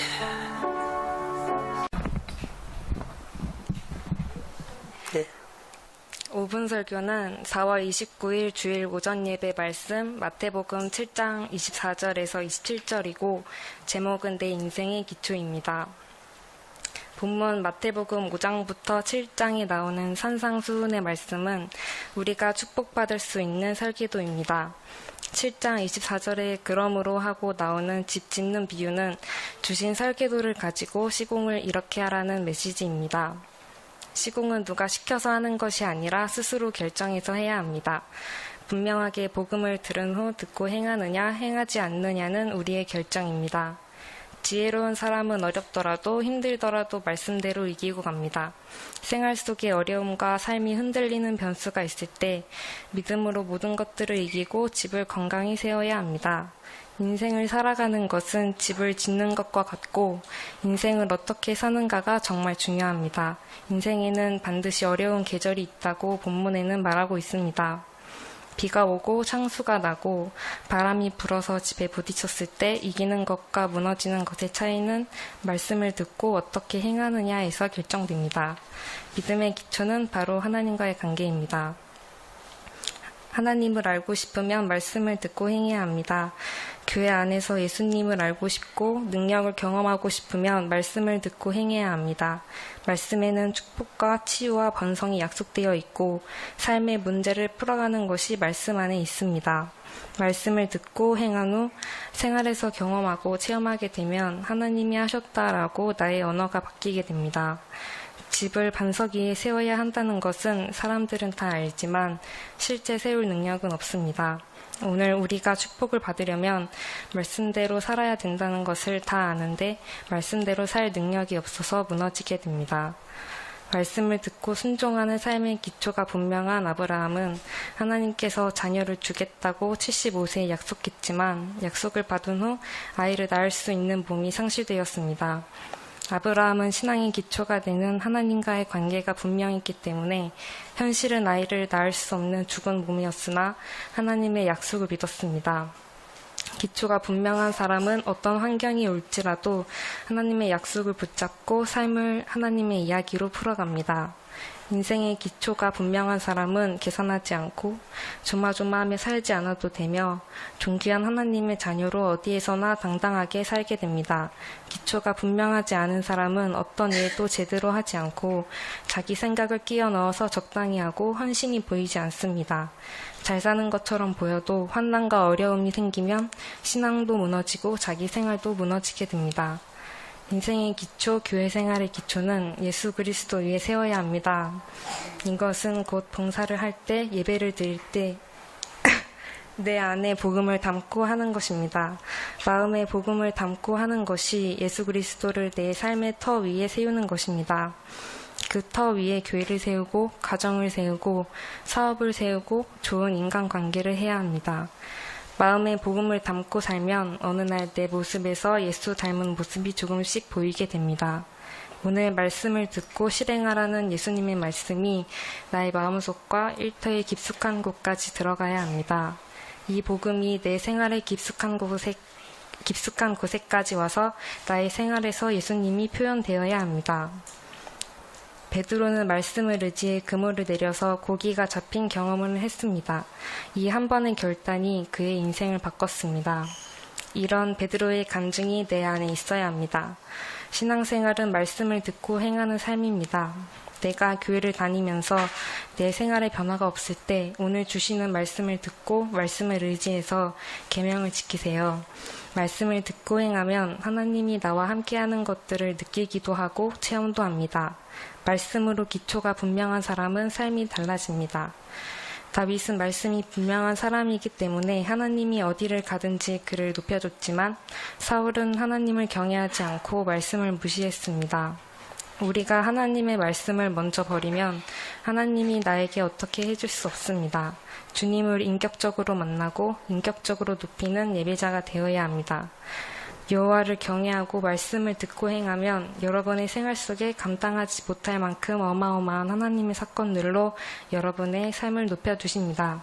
5분 설교는 4월 29일 주일 오전 예배 말씀 마태복음 7장 24절에서 27절이고 제목은 내 인생의 기초입니다. 본문 마태복음 5장부터 7장에 나오는 산상수훈의 말씀은 우리가 축복받을 수 있는 설계도입니다. 7장 24절에 그러므로 하고 나오는 집 짓는 비유는 주신 설계도를 가지고 시공을 이렇게 하라는 메시지입니다. 시공은 누가 시켜서 하는 것이 아니라 스스로 결정해서 해야 합니다. 분명하게 복음을 들은 후 듣고 행하느냐 행하지 않느냐는 우리의 결정입니다. 지혜로운 사람은 어렵더라도 힘들더라도 말씀대로 이기고 갑니다. 생활 속에 어려움과 삶이 흔들리는 변수가 있을 때 믿음으로 모든 것들을 이기고 집을 건강히 세워야 합니다. 인생을 살아가는 것은 집을 짓는 것과 같고 인생을 어떻게 사는가가 정말 중요합니다. 인생에는 반드시 어려운 계절이 있다고 본문에는 말하고 있습니다. 비가 오고 창수가 나고 바람이 불어서 집에 부딪혔을 때 이기는 것과 무너지는 것의 차이는 말씀을 듣고 어떻게 행하느냐에서 결정됩니다. 믿음의 기초는 바로 하나님과의 관계입니다. 하나님을 알고 싶으면 말씀을 듣고 행해야 합니다. 교회 안에서 예수님을 알고 싶고 능력을 경험하고 싶으면 말씀을 듣고 행해야 합니다. 말씀에는 축복과 치유와 번성이 약속되어 있고 삶의 문제를 풀어가는 것이 말씀 안에 있습니다. 말씀을 듣고 행한 후 생활에서 경험하고 체험하게 되면 하나님이 하셨다라고 나의 언어가 바뀌게 됩니다. 집을 반석 위에 세워야 한다는 것은 사람들은 다 알지만 실제 세울 능력은 없습니다. 오늘 우리가 축복을 받으려면 말씀대로 살아야 된다는 것을 다 아는데 말씀대로 살 능력이 없어서 무너지게 됩니다. 말씀을 듣고 순종하는 삶의 기초가 분명한 아브라함은 하나님께서 자녀를 주겠다고 75세에 약속했지만 약속을 받은 후 아이를 낳을 수 있는 몸이 상실되었습니다. 아브라함은 신앙의 기초가 되는 하나님과의 관계가 분명했기 때문에 현실은 아이를 낳을 수 없는 죽은 몸이었으나 하나님의 약속을 믿었습니다. 기초가 분명한 사람은 어떤 환경이 올지라도 하나님의 약속을 붙잡고 삶을 하나님의 이야기로 풀어갑니다. 인생의 기초가 분명한 사람은 계산하지 않고 조마조마하며 살지 않아도 되며 존귀한 하나님의 자녀로 어디에서나 당당하게 살게 됩니다. 기초가 분명하지 않은 사람은 어떤 일도 제대로 하지 않고 자기 생각을 끼워 넣어서 적당히 하고 헌신이 보이지 않습니다. 잘 사는 것처럼 보여도 환난과 어려움이 생기면 신앙도 무너지고 자기 생활도 무너지게 됩니다. 인생의 기초, 교회 생활의 기초는 예수 그리스도 위에 세워야 합니다. 이것은 곧 봉사를 할 때, 예배를 드릴 때, 내 안에 복음을 담고 하는 것입니다. 마음에 복음을 담고 하는 것이 예수 그리스도를 내 삶의 터 위에 세우는 것입니다. 그 터 위에 교회를 세우고 가정을 세우고 사업을 세우고 좋은 인간관계를 해야 합니다. 마음에 복음을 담고 살면 어느 날 내 모습에서 예수 닮은 모습이 조금씩 보이게 됩니다. 오늘 말씀을 듣고 실행하라는 예수님의 말씀이 나의 마음속과 일터의 깊숙한 곳까지 들어가야 합니다. 이 복음이 내 생활의 깊숙한 곳에까지 와서 나의 생활에서 예수님이 표현되어야 합니다. 베드로는 말씀을 의지해 그물을 내려서 고기가 잡힌 경험을 했습니다. 이 한 번의 결단이 그의 인생을 바꿨습니다. 이런 베드로의 간증이 내 안에 있어야 합니다. 신앙생활은 말씀을 듣고 행하는 삶입니다. 내가 교회를 다니면서 내 생활에 변화가 없을 때 오늘 주시는 말씀을 듣고 말씀을 의지해서 계명을 지키세요. 말씀을 듣고 행하면 하나님이 나와 함께하는 것들을 느끼기도 하고 체험도 합니다. 말씀으로 기초가 분명한 사람은 삶이 달라집니다. 다윗은 말씀이 분명한 사람이기 때문에 하나님이 어디를 가든지 그를 높여줬지만 사울은 하나님을 경외하지 않고 말씀을 무시했습니다. 우리가 하나님의 말씀을 먼저 버리면 하나님이 나에게 어떻게 해줄 수 없습니다. 주님을 인격적으로 만나고 인격적으로 높이는 예배자가 되어야 합니다. 여호와를 경외하고 말씀을 듣고 행하면 여러분의 생활 속에 감당하지 못할 만큼 어마어마한 하나님의 사건들로 여러분의 삶을 높여주십니다.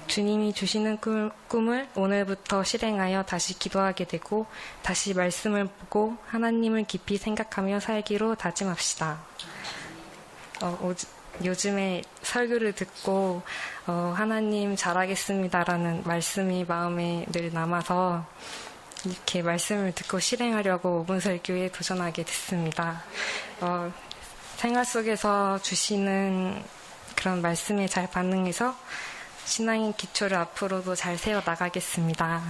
주님이 주시는 꿈을 오늘부터 실행하여 다시 기도하게 되고 다시 말씀을 보고 하나님을 깊이 생각하며 살기로 다짐합시다. 요즘에 설교를 듣고 하나님 잘하겠습니다라는 말씀이 마음에 늘 남아서 이렇게 말씀을 듣고 실행하려고 5분 설교에 도전하게 됐습니다. 생활 속에서 주시는 그런 말씀에 잘 반응해서 신앙의 기초를 앞으로도 잘 세워 나가겠습니다.